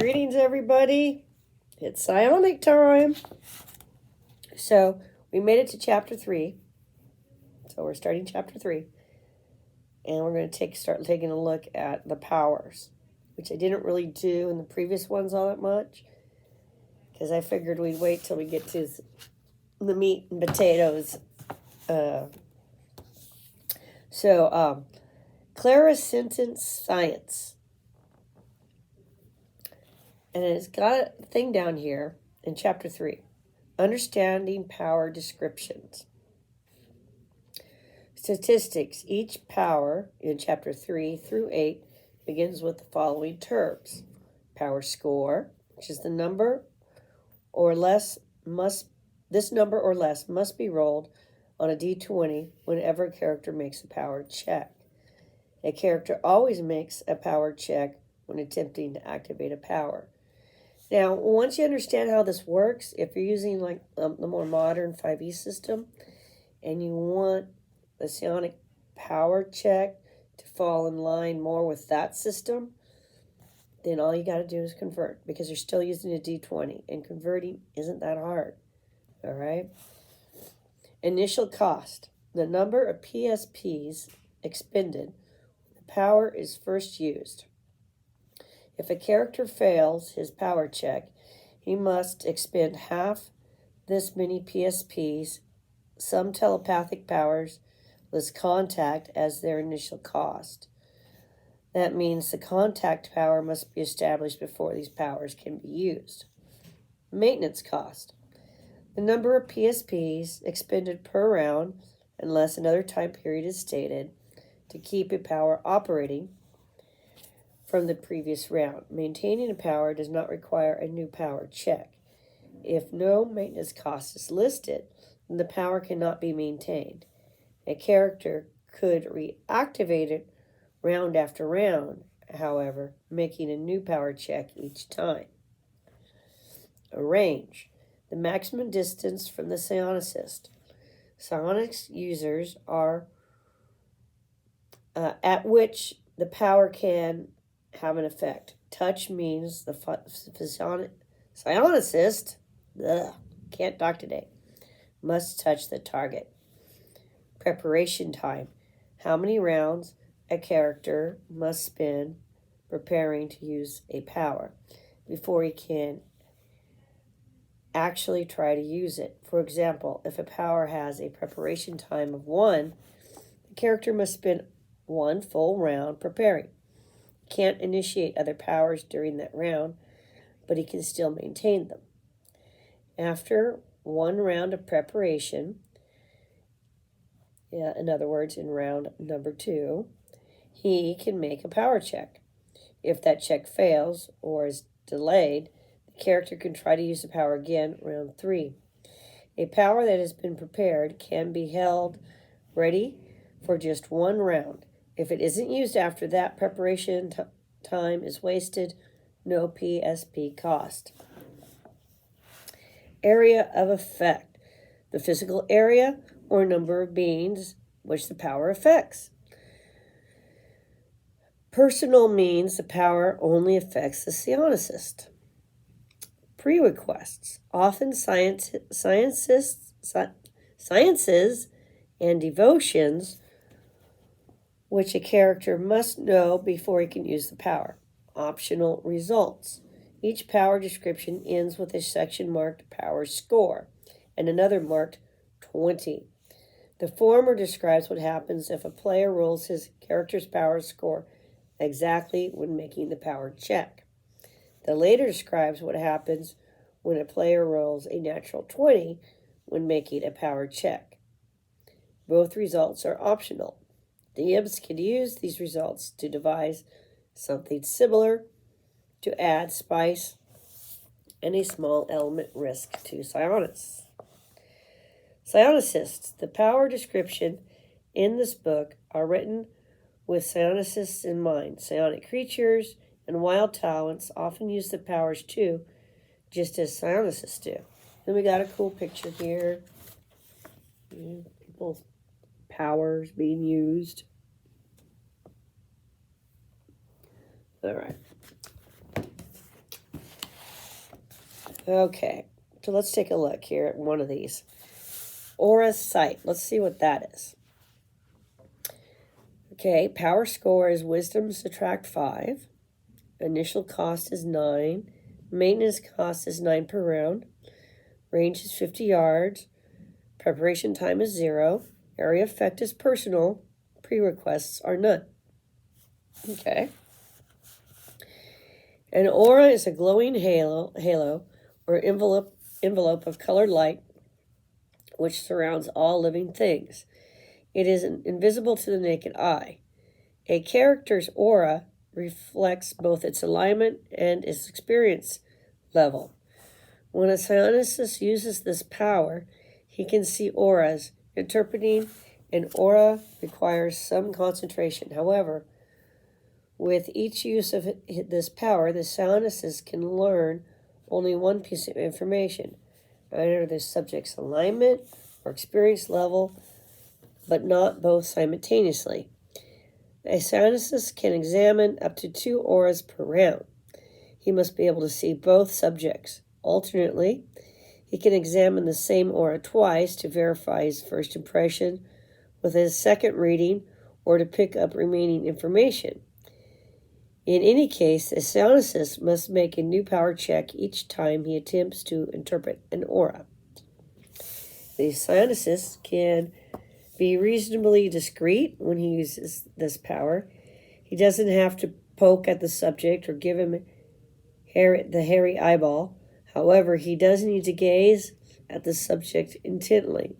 Greetings, everybody. It's psionic time. So we made it to chapter 3. So we're starting chapter 3. And we're going to start taking a look at the powers, which I didn't really do in the previous ones all that much, because I figured we'd wait till we get to the meat and potatoes. Clariscent science. And it's got a thing down here in chapter 3. Understanding power descriptions. Statistics. Each power in chapter 3 through 8 begins with the following terms. Power score, which is the number or less this number or less must be rolled on a d20 whenever a character makes a power check. A character always makes a power check when attempting to activate a power. Now, once you understand how this works, if you're using like the more modern 5e system and you want the psionic power check to fall in line more with that system, then all you got to do is convert, because you're still using a d20, and converting isn't that hard. All right? Initial cost. The number of PSPs expended when the power is first used. If a character fails his power check, he must expend half this many PSPs. Some telepathic powers list contact as their initial cost. That means the contact power must be established before these powers can be used. Maintenance cost. The number of PSPs expended per round, unless another time period is stated, to keep a power operating from the previous round. Maintaining a power does not require a new power check. If no maintenance cost is listed, then the power cannot be maintained. A character could reactivate it round after round, however, making a new power check each time. A range. The maximum distance from the psionicist. Psionics users are at which the power can have an effect. Touch means the psionicist, can't talk today, must touch the target. Preparation time. How many rounds a character must spend preparing to use a power before he can actually try to use it. For example, if a power has a preparation time of 1, the character must spend 1 full round preparing. He can't initiate other powers during that round, but he can still maintain them. After 1 round of preparation, in other words, in round number 2, he can make a power check. If that check fails or is delayed, the character can try to use the power again round 3. A power that has been prepared can be held ready for just 1 round. If it isn't used after that, preparation time is wasted, no PSP cost. Area of effect. The physical area or number of beings which the power affects. Personal means the power only affects the psionicist. Prerequisites. Often sciences and devotions which a character must know before he can use the power. Optional results. Each power description ends with a section marked power score and another marked 20. The former describes what happens if a player rolls his character's power score exactly when making the power check. The later describes what happens when a player rolls a natural 20 when making a power check. Both results are optional. The imps can use these results to devise something similar to add spice and a small element risk to psionists. Psionicists. The power description in this book are written with psionicists in mind. Psionic creatures and wild talents often use the powers too, just as psionicists do. Then we got a cool picture here. People's powers being used. All right. Okay, so let's take a look here at one of these. Aura sight. Let's see what that is. Okay, power score is wisdom subtract 5. Initial cost is 9. Maintenance cost is 9 per round. Range is 50 yards. Preparation time is 0. Area effect is personal. Pre-requests are none. Okay. An aura is a glowing halo or envelope of colored light which surrounds all living things. It is invisible to the naked eye. A character's aura reflects both its alignment and its experience level. When a psionicist uses this power, he can see auras. Interpreting an aura requires some concentration. However, with each use of this power, the psionicist can learn only one piece of information, either the subject's alignment or experience level, but not both simultaneously. A psionicist can examine up to 2 auras per round. He must be able to see both subjects. Alternately, he can examine the same aura twice to verify his first impression with his second reading or to pick up remaining information. In any case, a psionicist must make a new power check each time he attempts to interpret an aura. The psionicist can be reasonably discreet when he uses this power. He doesn't have to poke at the subject or give him the hairy eyeball. However, he does need to gaze at the subject intently.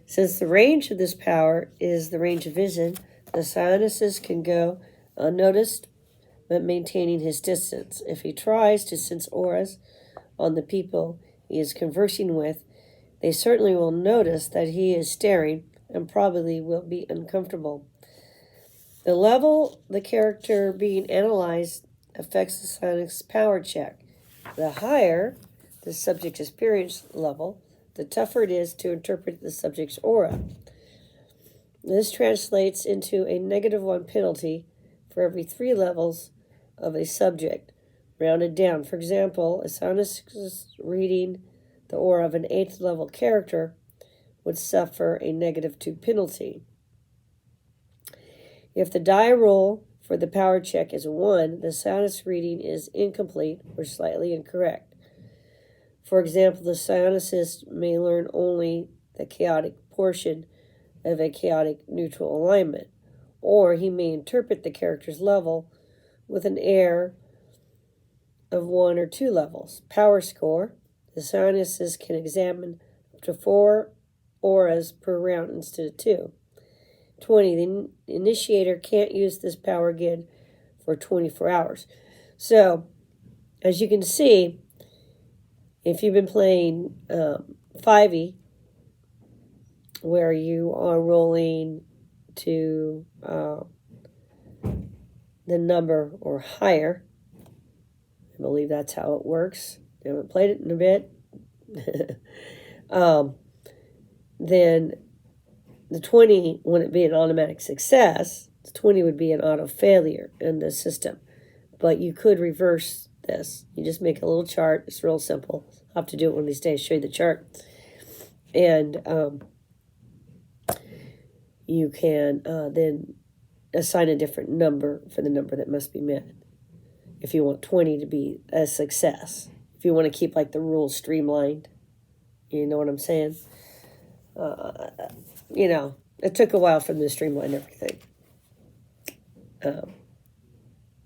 Since the range of this power is the range of vision, the psionicist can go unnoticed but maintaining his distance. If he tries to sense auras on the people he is conversing with, they certainly will notice that he is staring and probably will be uncomfortable. The level the character being analyzed affects the psionic's power check. The higher the subject's experience level, the tougher it is to interpret the subject's aura. This translates into a -1 penalty for every 3 levels of a subject, rounded down. For example, a psionicist reading the aura of an 8th level character would suffer a -2 penalty. If the die roll for the power check is 1, the psionicist reading is incomplete or slightly incorrect. For example, the psionicist may learn only the chaotic portion of a chaotic neutral alignment, or he may interpret the character's level with an error of 1 or 2 levels. Power score. The psionicist can examine up to 4 auras per round instead of 2. 20. The initiator can't use this power again for 24 hours. So, as you can see, if you've been playing 5e, where you are rolling to the number or higher, I believe that's how it works. I haven't played it in a bit. Then the 20 wouldn't be an automatic success. The 20 would be an auto failure in the system. But you could reverse this. You just make a little chart. It's real simple. I'll have to do it one of these days, show you the chart. And you can then assign a different number for the number that must be met. If you want 20 to be a success. If you want to keep like the rules streamlined. You know what I'm saying? It took a while for them to streamline everything.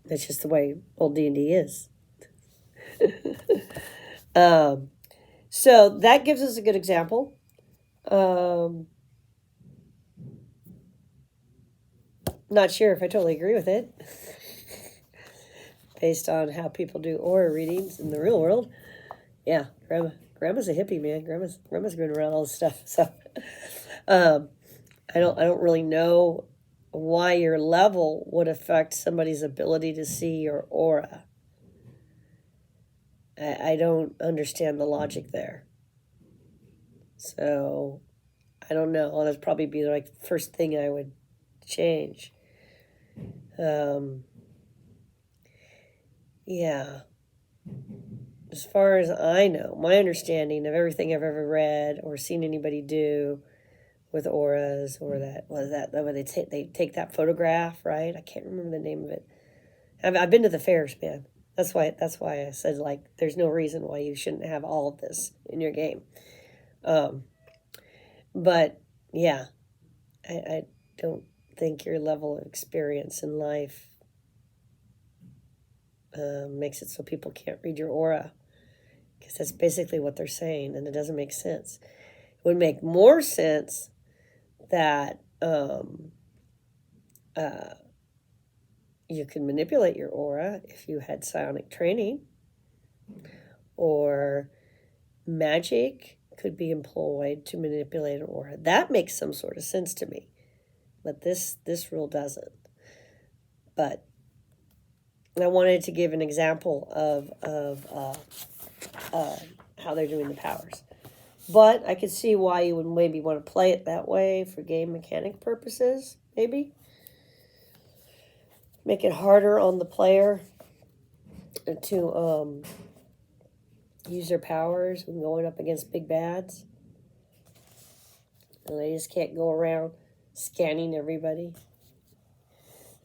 That's just the way old D&D is. So that gives us a good example. Not sure if I totally agree with it. Based on how people do aura readings in the real world. Yeah, Grandma's a hippie, man. Grandma's been around all this stuff. So I don't really know why your level would affect somebody's ability to see your aura. I don't understand the logic there. So I don't know. That'd probably be like the first thing I would change. Yeah. as far as I know, my understanding of everything I've ever read or seen anybody do with auras, or that where they take that photograph, right? I can't remember the name of it. I've been to the fairs, man. That's why I said, like, there's no reason why you shouldn't have all of this in your game. But yeah, I don't think your level of experience in life makes it so people can't read your aura, because that's basically what they're saying, and it doesn't make sense. It would make more sense that you can manipulate your aura if you had psionic training, or magic could be employed to manipulate an aura. That makes some sort of sense to me, but this rule doesn't. But I wanted to give an example of how they're doing the powers. But I could see why you would maybe want to play it that way for game mechanic purposes, maybe. Make it harder on the player to use their powers when going up against big bads. And they just can't go around scanning everybody,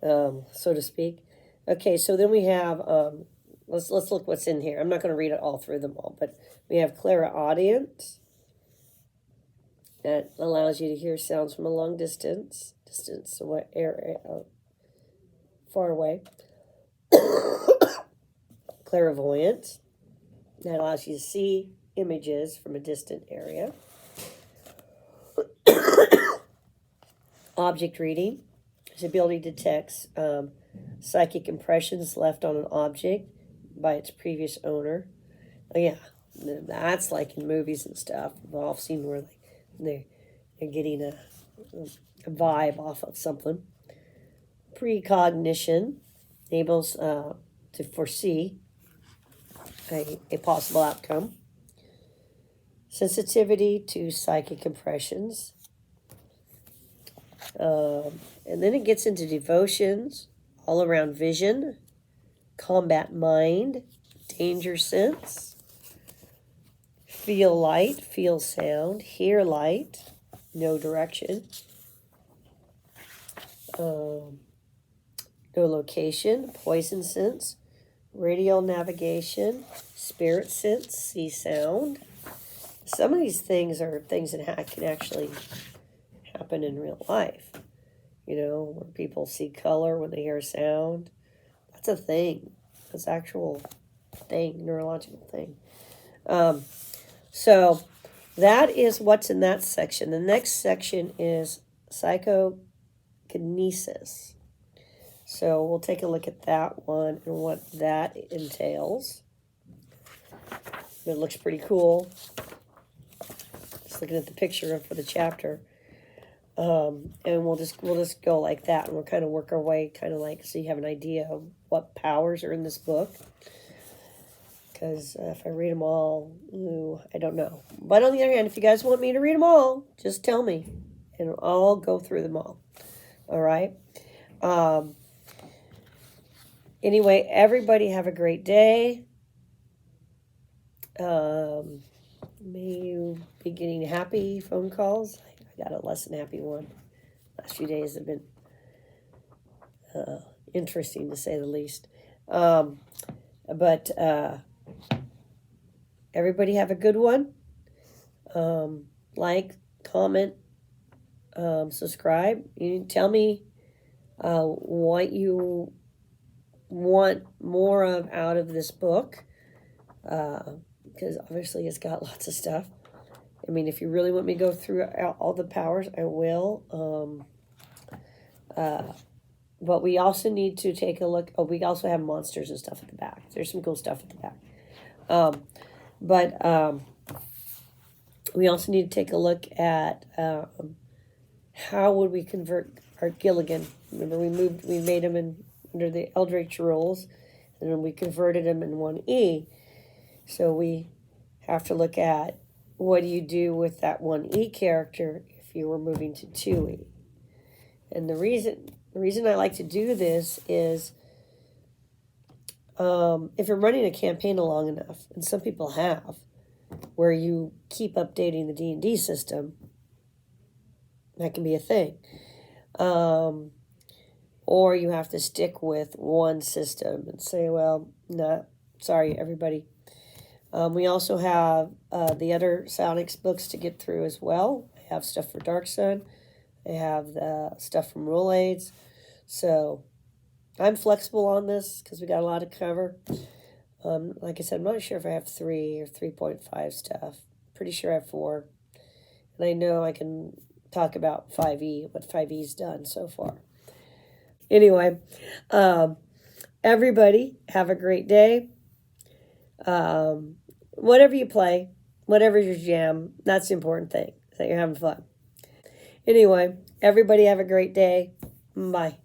so to speak. Okay, so then we have, let's look what's in here. I'm not going to read it all through them all, but we have clairaudience. That allows you to hear sounds from a long distance away, far away. Clairvoyance. That allows you to see images from a distant area. Object reading is the ability to detect psychic impressions left on an object by its previous owner. Oh, yeah, that's like in movies and stuff. We've all seen where they're getting a vibe off of something. Precognition enables to foresee a possible outcome. Sensitivity to psychic impressions. And then it gets into devotions, all around vision, combat mind, danger sense, feel light, feel sound, hear light, know direction, no location, poison sense, radial navigation, spirit sense, see sound. Some of these things are things that can actually happen in real life. You know, when people see color, when they hear sound. That's a thing. That's actual thing, neurological thing. So that is what's in that section. The next section is psychokinesis. So we'll take a look at that one and what that entails. It looks pretty cool. Just looking at the picture for the chapter. And we'll just go like that, and we'll kind of work our way, kind of like, so you have an idea of what powers are in this book. Because if I read them all, I don't know. But on the other hand, if you guys want me to read them all, just tell me, and I'll go through them all. All right. Anyway, everybody have a great day. May you be getting happy phone calls. I got a less than happy one. Last few days have been interesting, to say the least. But everybody have a good one. Like, comment, subscribe. You tell me what you want more of out of this book, because obviously it's got lots of stuff. I mean, if you really want me to go through all the powers, I will. But we also need to take a look. Oh, we also have monsters and stuff at the back. There's some cool stuff at the back. But we also need to take a look at how would we convert our Gilligan. Remember, we made him under the Eldritch rules, and then we converted him in 1E. So we have to look at, what do you do with that 1E character if you were moving to 2E? And the reason I like to do this is if you're running a campaign long enough, and some people have, where you keep updating the D&D system, that can be a thing. Or you have to stick with one system and say, well, no, sorry, everybody. We also have the other Psionics books to get through as well. I have stuff for Dark Sun. I have the stuff from Rule Aids. So I'm flexible on this because we got a lot to cover. Like I said, I'm not sure if I have 3 or 3.5 stuff. Pretty sure I have 4. And I know I can talk about 5e, what 5e's done so far. Anyway, everybody have a great day. Whatever you play, whatever your jam, that's the important thing, that you're having fun. Anyway, everybody have a great day. Bye.